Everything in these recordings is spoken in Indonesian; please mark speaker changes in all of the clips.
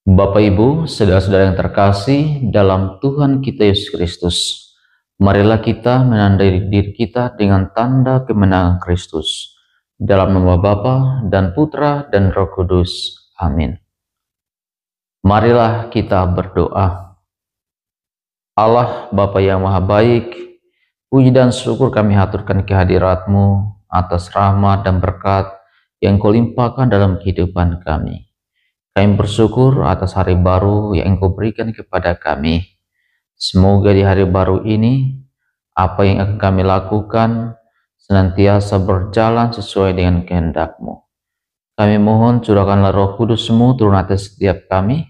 Speaker 1: Bapak Ibu, saudara-saudara yang terkasih dalam Tuhan kita Yesus Kristus, marilah kita menandai diri kita dengan tanda kemenangan Kristus. Dalam nama Bapa dan Putra dan Roh Kudus. Amin. Marilah kita berdoa. Allah Bapa yang Maha Baik, puji dan syukur kami haturkan kehadirat-Mu atas rahmat dan berkat yang Kau limpahkan dalam kehidupan kami. Kami bersyukur atas hari baru yang Engkau berikan kepada kami. Semoga di hari baru ini, apa yang akan kami lakukan senantiasa berjalan sesuai dengan kehendak-Mu. Kami mohon curahkanlah Roh Kudus-Mu turun atas setiap kami,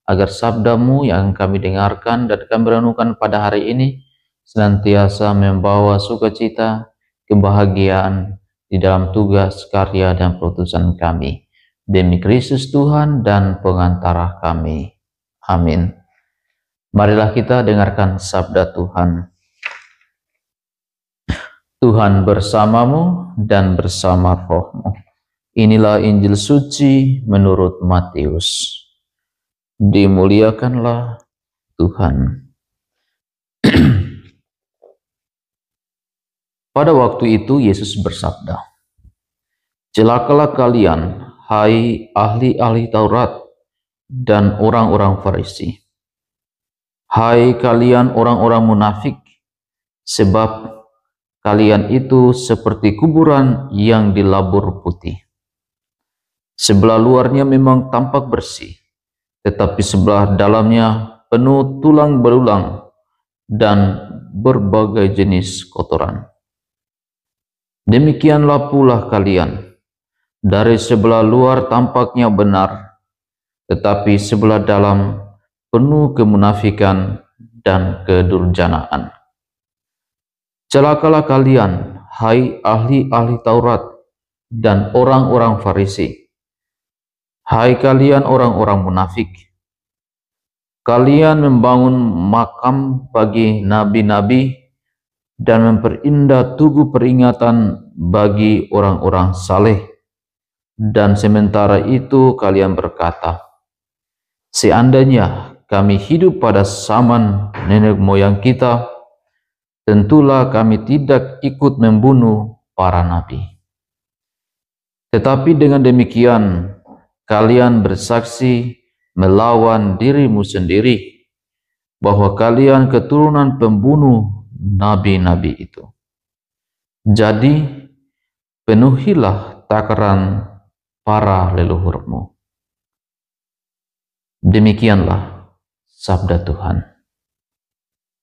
Speaker 1: agar sabda-Mu yang kami dengarkan dan kami renungkan pada hari ini senantiasa membawa sukacita, kebahagiaan di dalam tugas, karya, dan perutusan kami. Demi Kristus Tuhan dan pengantara kami. Amin. Marilah kita dengarkan sabda Tuhan. Tuhan bersamamu dan bersama rohmu. Inilah Injil suci menurut Matius. Dimuliakanlah Tuhan. Pada waktu itu Yesus bersabda, "Celakalah kalian, hai ahli-ahli Taurat dan orang-orang Farisi. Hai kalian orang-orang munafik, sebab kalian itu seperti kuburan yang dilabur putih. Sebelah luarnya memang tampak bersih, tetapi sebelah dalamnya penuh tulang belulang dan berbagai jenis kotoran. Demikianlah pula kalian. Dari sebelah luar tampaknya benar, tetapi sebelah dalam penuh kemunafikan dan kedurjanaan. Celakalah kalian, hai ahli-ahli Taurat dan orang-orang Farisi. Hai kalian orang-orang munafik. Kalian membangun makam bagi nabi-nabi dan memperindah tugu peringatan bagi orang-orang saleh. Dan sementara itu kalian berkata, seandainya kami hidup pada zaman nenek moyang kita, tentulah kami tidak ikut membunuh para nabi. Tetapi dengan demikian, kalian bersaksi melawan dirimu sendiri, bahwa kalian keturunan pembunuh nabi-nabi itu. Jadi, penuhilah takaran para leluhurmu." Demikianlah sabda Tuhan.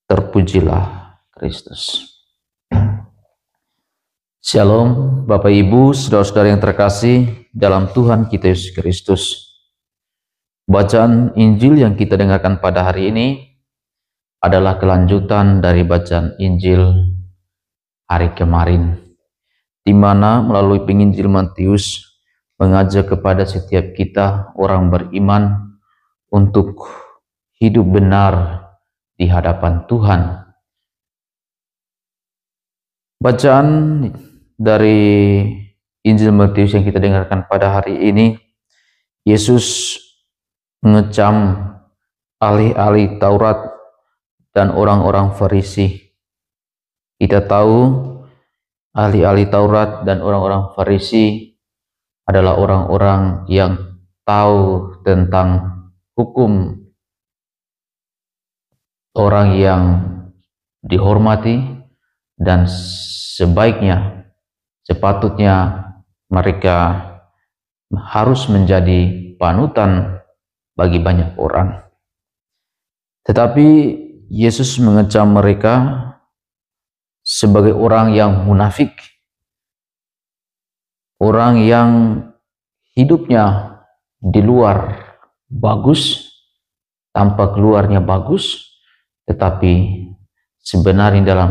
Speaker 1: Terpujilah Kristus. Shalom Bapak Ibu, saudara-saudara yang terkasih dalam Tuhan kita Yesus Kristus. Bacaan Injil yang kita dengarkan pada hari ini adalah kelanjutan dari bacaan Injil hari kemarin, di mana melalui penginjil Matius mengajak kepada setiap kita orang beriman untuk hidup benar di hadapan Tuhan. Bacaan dari Injil Matius yang kita dengarkan pada hari ini, Yesus mengecam ahli-ahli Taurat dan orang-orang Farisi. Kita tahu ahli-ahli Taurat dan orang-orang Farisi adalah orang-orang yang tahu tentang hukum, orang yang dihormati dan sepatutnya mereka harus menjadi panutan bagi banyak orang. Tetapi Yesus mengecam mereka sebagai orang yang munafik, orang yang hidupnya di luar bagus, tampak luarnya bagus, tetapi sebenarnya dalam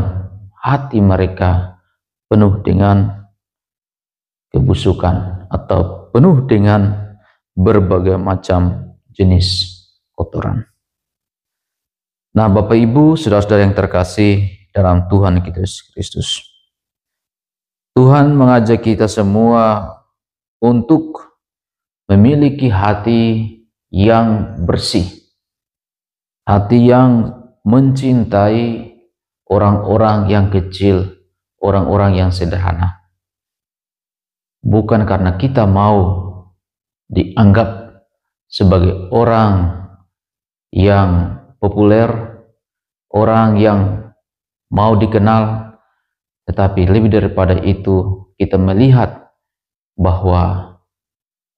Speaker 1: hati mereka penuh dengan kebusukan atau penuh dengan berbagai macam jenis kotoran. Nah, Bapak Ibu, saudara-saudara yang terkasih dalam Tuhan kita Yesus Kristus, Tuhan mengajak kita semua untuk memiliki hati yang bersih, hati yang mencintai orang-orang yang kecil, orang-orang yang sederhana. Bukan karena kita mau dianggap sebagai orang yang populer, orang yang mau dikenal, tetapi lebih daripada itu kita melihat bahwa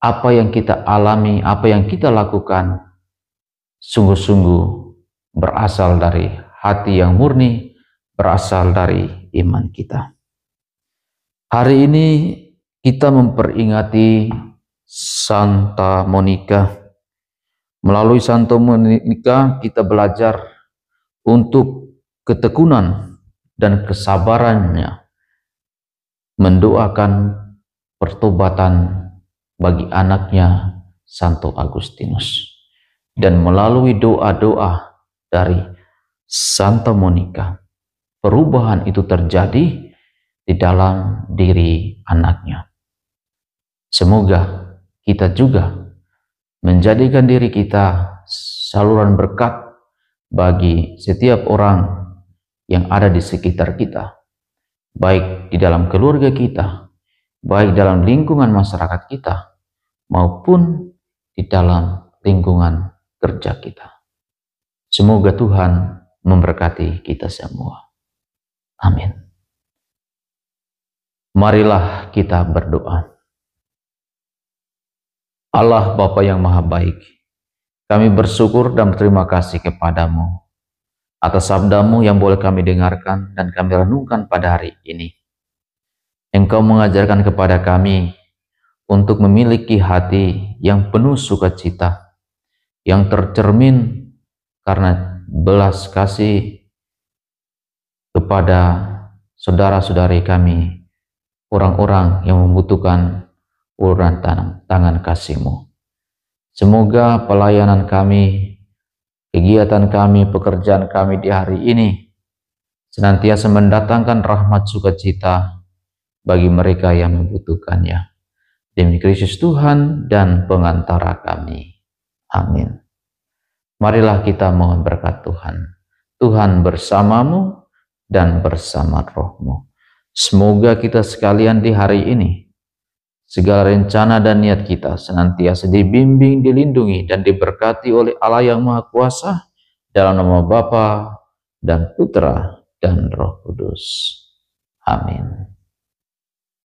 Speaker 1: apa yang kita alami, apa yang kita lakukan sungguh-sungguh berasal dari hati yang murni, berasal dari iman kita. Hari ini kita memperingati Santa Monica. Melalui Santa Monica kita belajar untuk ketekunan dan kesabarannya mendoakan pertobatan bagi anaknya Santo Agustinus. Dan melalui doa-doa dari Santa Monica, perubahan itu terjadi di dalam diri anaknya. Semoga kita juga menjadikan diri kita saluran berkat bagi setiap orang yang ada di sekitar kita, baik di dalam keluarga kita, baik dalam lingkungan masyarakat kita, maupun di dalam lingkungan kerja kita. Semoga Tuhan memberkati kita semua. Amin. Marilah kita berdoa. Allah Bapa yang Maha Baik, kami bersyukur dan berterima kasih kepadamu atas sabdamu yang boleh kami dengarkan dan kami renungkan pada hari ini. Engkau mengajarkan kepada kami untuk memiliki hati yang penuh sukacita, yang tercermin karena belas kasih kepada saudara-saudari kami, orang-orang yang membutuhkan uluran tangan kasih-Mu. Semoga pelayanan kami, kegiatan kami, pekerjaan kami di hari ini senantiasa mendatangkan rahmat sukacita bagi mereka yang membutuhkannya. Demi Kristus Tuhan dan pengantara kami. Amin. Marilah kita mohon berkat Tuhan. Tuhan bersamamu dan bersama rohmu. Semoga kita sekalian di hari ini, segala rencana dan niat kita senantiasa dibimbing, dilindungi, dan diberkati oleh Allah yang Maha Kuasa, dalam nama Bapa dan Putra dan Roh Kudus. Amin.